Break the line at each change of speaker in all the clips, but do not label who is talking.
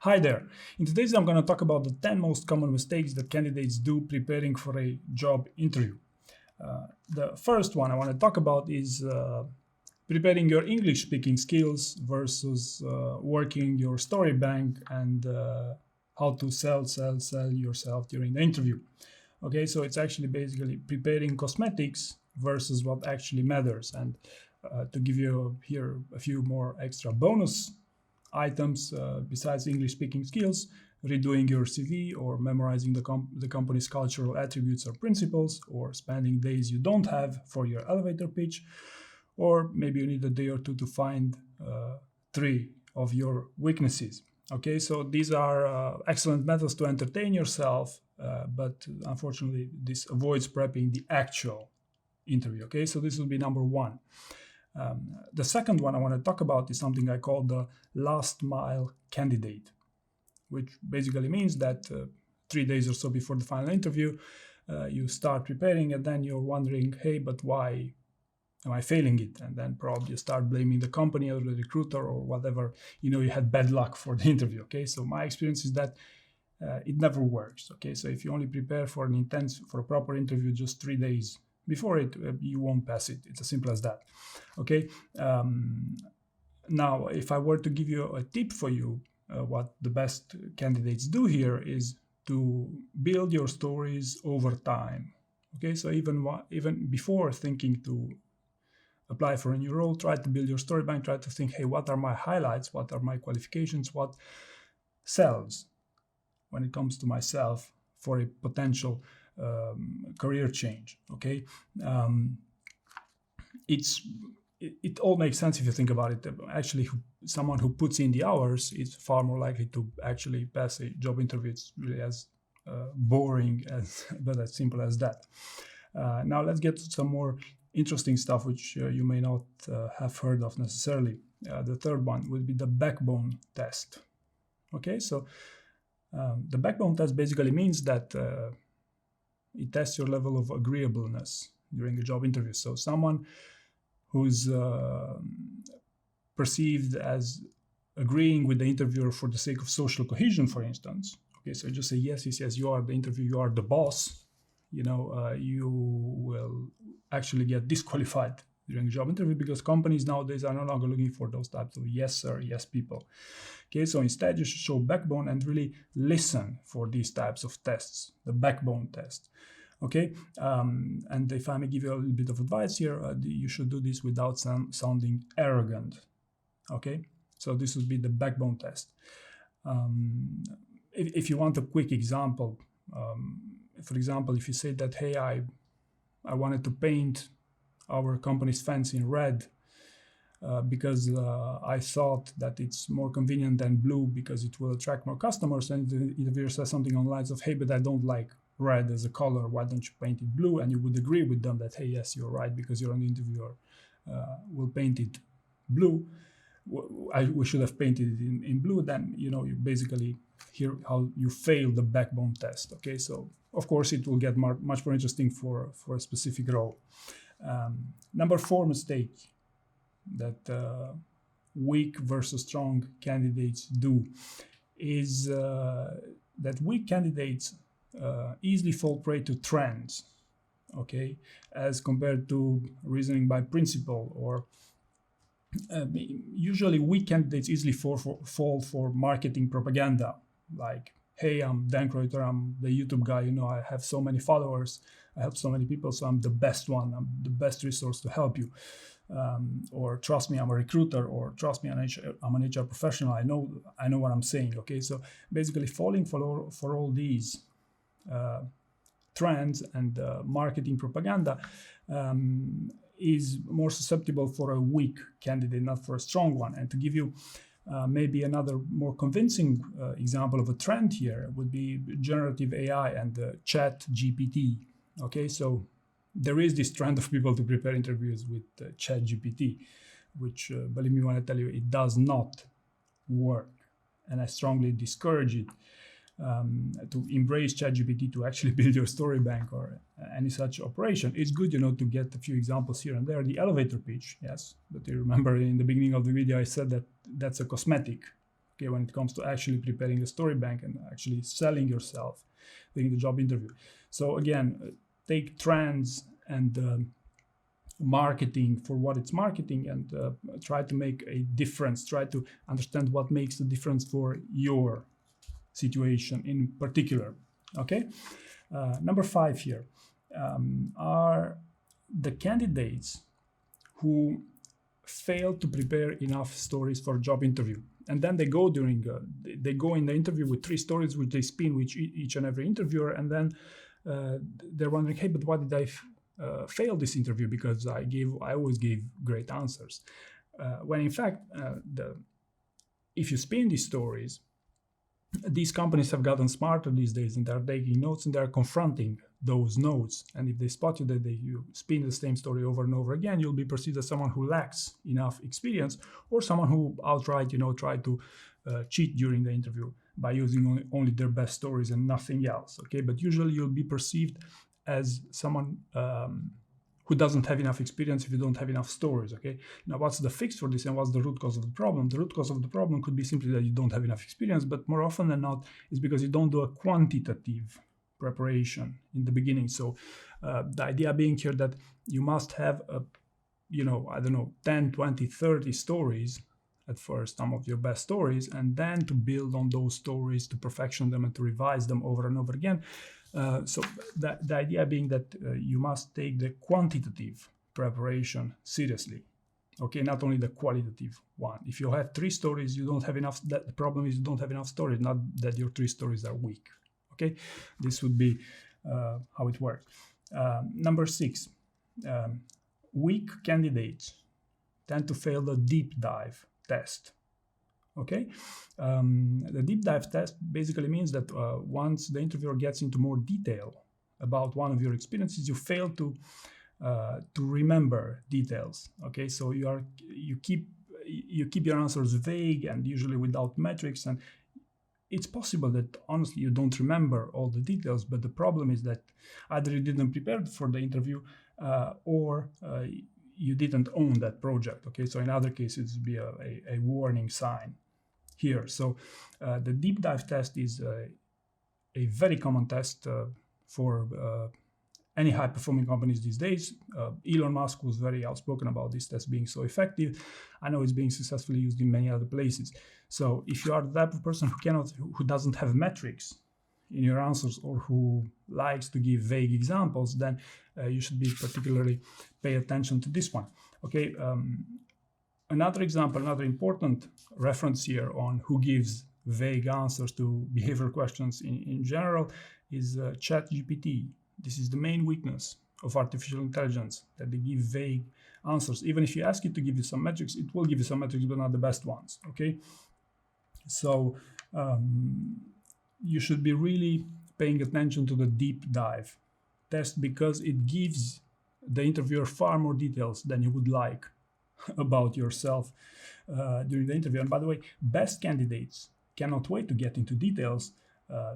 Hi there. In today's I'm going to talk about the 10 most common mistakes that candidates do preparing for a job interview. The first one I want to talk about is preparing your English speaking skills versus working your story bank and how to sell yourself during the interview. Okay, so it's actually basically preparing cosmetics versus what actually matters. And to give you here a few more extra bonus items besides English speaking skills, redoing your CV or memorizing the company's cultural attributes or principles, or spending days you don't have for your elevator pitch, or maybe you need a day or two to find three of your weaknesses. Okay, so these are excellent methods to entertain yourself, but unfortunately this avoids prepping the actual interview. Okay, so this will be number one. The second one I want to talk about is something I call the last mile candidate, which basically means that 3 days or so before the final interview, you start preparing and then you're wondering, hey, but why am I failing it? And then probably you start blaming the company or the recruiter or whatever, you had bad luck for the interview. Okay, so my experience is that it never works. Okay, so if you only prepare for a proper interview just 3 days before it, you won't pass it. It's as simple as that. Okay. Now, if I were to give you a tip for you, what the best candidates do here is to build your stories over time. Okay, so even before thinking to apply for a new role, try to build your story bank. Try to think, hey, what are my highlights? What are my qualifications? What sells when it comes to myself for a potential career change? Okay, it all makes sense if you think about it. Actually, someone who puts in the hours is far more likely to actually pass a job interview. It's really as boring but as simple as that. Now let's get to some more interesting stuff which you may not have heard of necessarily. The third one would be the backbone test. Okay, so the backbone test basically means that it tests your level of agreeableness during a job interview. So someone who's perceived as agreeing with the interviewer for the sake of social cohesion, for instance. Okay, so just say yes, you are the interview, you are the boss. You will actually get disqualified during a job interview because companies nowadays are no longer looking for those types of yes sir, yes people. Okay, so instead you should show backbone and really listen for these types of tests, the backbone test. Okay, and if I may give you a little bit of advice here, you should do this without sounding arrogant. Okay, so this would be the backbone test. If you want a quick example, for example, if you say that, hey, I wanted to paint our company's fence in red because I thought that it's more convenient than blue because it will attract more customers, and the interviewer says something on the lines of, hey, but I don't like red as a color, why don't you paint it blue? And you would agree with them that, hey, yes, you're right, because you're an interviewer, will paint it blue. We should have painted it in blue. Then you basically hear how you fail the backbone test. Okay, so of course it will get much more interesting for a specific role. Number 4 mistake that weak versus strong candidates do is that weak candidates easily fall prey to trends, okay, as compared to reasoning by principle, or usually weak candidates easily fall for marketing propaganda, like, hey, I'm Dan Kreuter, I'm the YouTube guy, I have so many followers, I help so many people, so I'm the best one, I'm the best resource to help you. Or trust me, I'm a recruiter, or trust me, I'm an HR professional, I know what I'm saying. Okay, so basically falling for all these trends and marketing propaganda is more susceptible for a weak candidate, not for a strong one. And to give you maybe another more convincing example of a trend here would be generative AI and chat GPT. Okay, so there is this trend of people to prepare interviews with chat GPT, which believe me when I tell you, it does not work, and I strongly discourage it. To embrace ChatGPT to actually build your story bank or any such operation. It's good, to get a few examples here and there. The elevator pitch, yes, but you remember in the beginning of the video I said that that's a cosmetic. okay, when it comes to actually preparing a story bank and actually selling yourself during the job interview. So again, take trends and marketing for what it's marketing, and try to make a difference, try to understand what makes the difference for your situation in particular. Okay, number 5 here are the candidates who fail to prepare enough stories for a job interview, and then they go in the interview with 3 stories which they spin with each and every interviewer, and then they're wondering, hey, but why did I fail this interview? Because I always gave great answers. When in fact, if you spin these stories, these companies have gotten smarter these days, and they're taking notes and they're confronting those notes. And if they spot you that you spin the same story over and over again, you'll be perceived as someone who lacks enough experience, or someone who outright, tried to cheat during the interview by using only their best stories and nothing else. Okay, but usually you'll be perceived as someone who doesn't have enough experience if you don't have enough stories. Okay, now what's the fix for this and what's the root cause of the problem? The root cause of the problem could be simply that you don't have enough experience, but more often than not is because you don't do a quantitative preparation in the beginning. So the idea being here that you must have 10, 20, 30 stories at first, some of your best stories, and then to build on those stories, to perfection them and to revise them over and over again. So the idea being that you must take the quantitative preparation seriously. Okay, not only the qualitative one. If you have 3 stories, you don't have enough. The problem is you don't have enough stories, not that your 3 stories are weak. Okay, this would be how it works. Number 6, weak candidates tend to fail the deep dive test. Okay, the deep dive test basically means that once the interviewer gets into more detail about one of your experiences, you fail to remember details. Okay, so you keep your answers vague and usually without metrics, and it's possible that honestly you don't remember all the details. But the problem is that either you didn't prepare for the interview or you didn't own that project. Okay, so in other cases it would be a warning sign here. So the deep dive test is a very common test for any high performing companies these days. Elon Musk was very outspoken about this test being so effective. I know it's being successfully used in many other places. So if you are the type of person who doesn't have metrics in your answers, or who likes to give vague examples, then you should be particularly pay attention to this one. Okay. Another example, another important reference here on who gives vague answers to behavioral questions in general is ChatGPT. This is the main weakness of artificial intelligence, that they give vague answers. Even if you ask it to give you some metrics, it will give you some metrics, but not the best ones. Okay, so you should be really paying attention to the deep dive test, because it gives the interviewer far more details than you would like about yourself during the interview. And by the way, best candidates cannot wait to get into details,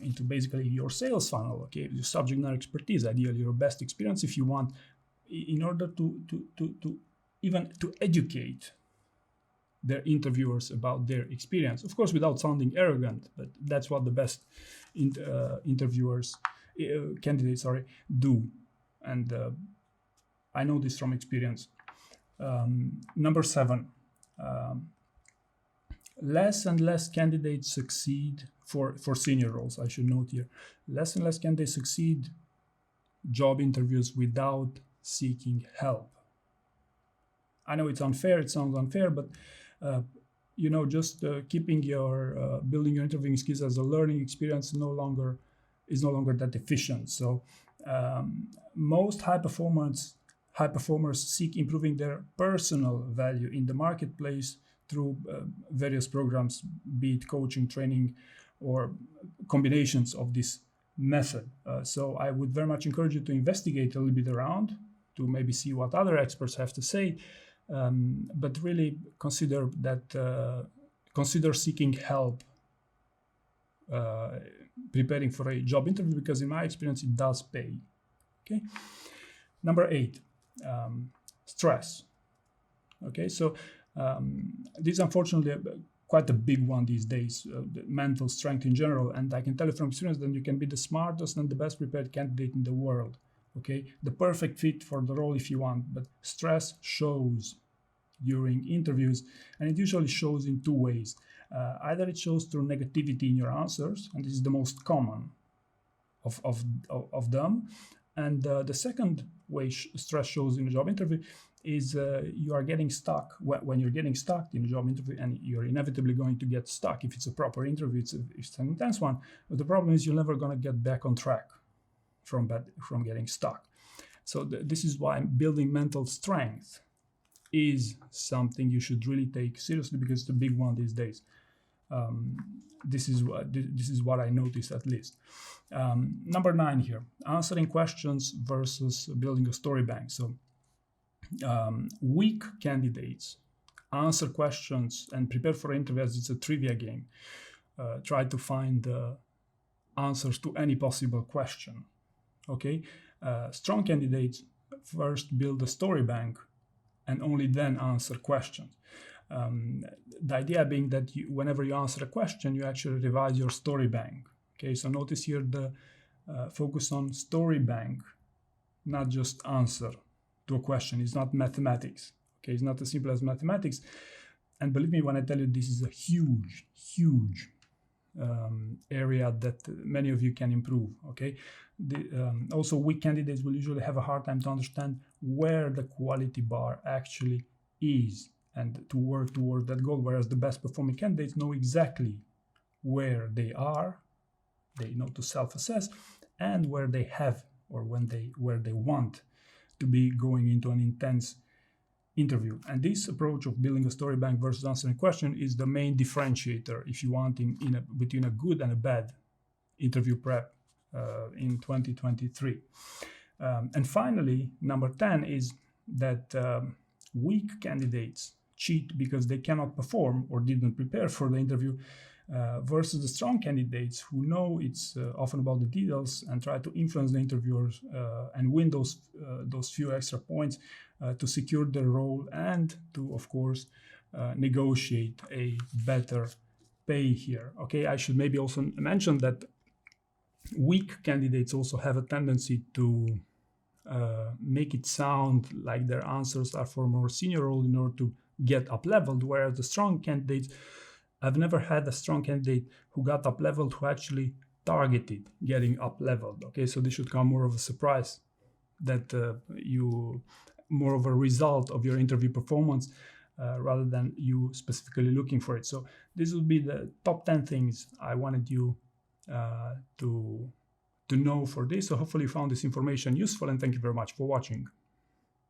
into basically your sales funnel, okay, your subject matter expertise, ideally your best experience, if you want, in order to even to educate their interviewers about their experience, of course without sounding arrogant, but that's what the best candidates do, and I know this from experience. Number 7, less and less candidates succeed for senior roles. I should note here, less and less candidates succeed job interviews without seeking help. I know it's unfair, it sounds unfair, but just keeping your building your interviewing skills as a learning experience is no longer that efficient. So most high performers seek improving their personal value in the marketplace through various programs, be it coaching, training, or combinations of this method. So I would very much encourage you to investigate a little bit around, to maybe see what other experts have to say, but really consider seeking help preparing for a job interview, because in my experience it does pay. Okay. Number 8, stress. Okay, so this is unfortunately quite a big one these days, the mental strength in general. And I can tell you from experience that you can be the smartest and the best prepared candidate in the world, okay? The perfect fit for the role if you want, but stress shows during interviews, and it usually shows in two ways. Either it shows through negativity in your answers, and this is the most common of them. And the second way stress shows in a job interview is you are getting stuck. When you're getting stuck in a job interview, and you're inevitably going to get stuck if it's a proper interview, it's an intense one, but the problem is you're never going to get back on track from getting stuck. So this is why building mental strength is something you should really take seriously, because it's a big one these days. This is what I noticed, at least. Number 9 here, answering questions versus building a story bank. So weak candidates answer questions and prepare for interviews. It's a trivia game. Try to find answers to any possible question. Okay, strong candidates first build a story bank and only then answer questions. The idea being that whenever you answer a question, you actually revise your story bank. Okay, so notice here the focus on story bank, not just answer to a question. It's not mathematics. Okay, it's not as simple as mathematics. And believe me when I tell you, this is a huge, huge area that many of you can improve. Okay, also weak candidates will usually have a hard time to understand where the quality bar actually is and to work toward that goal, whereas the best performing candidates know exactly where they are, they know to self-assess, and where they have or where they want to be going into an intense interview. And this approach of building a story bank versus answering a question is the main differentiator, if you want, between a good and a bad interview prep in 2023. And finally, number 10 is that weak candidates cheat because they cannot perform or didn't prepare for the interview, versus the strong candidates who know it's often about the details and try to influence the interviewers and win those few extra points to secure their role and to, of course, negotiate a better pay here. Okay, I should maybe also mention that weak candidates also have a tendency to make it sound like their answers are for a more senior role in order to get up leveled, whereas the strong candidates, I've never had a strong candidate who got up leveled who actually targeted getting up leveled. Okay, so this should come more of a surprise, that more of a result of your interview performance rather than you specifically looking for it. So this would be the top 10 things I wanted you to know for this. So hopefully you found this information useful, and thank you very much for watching.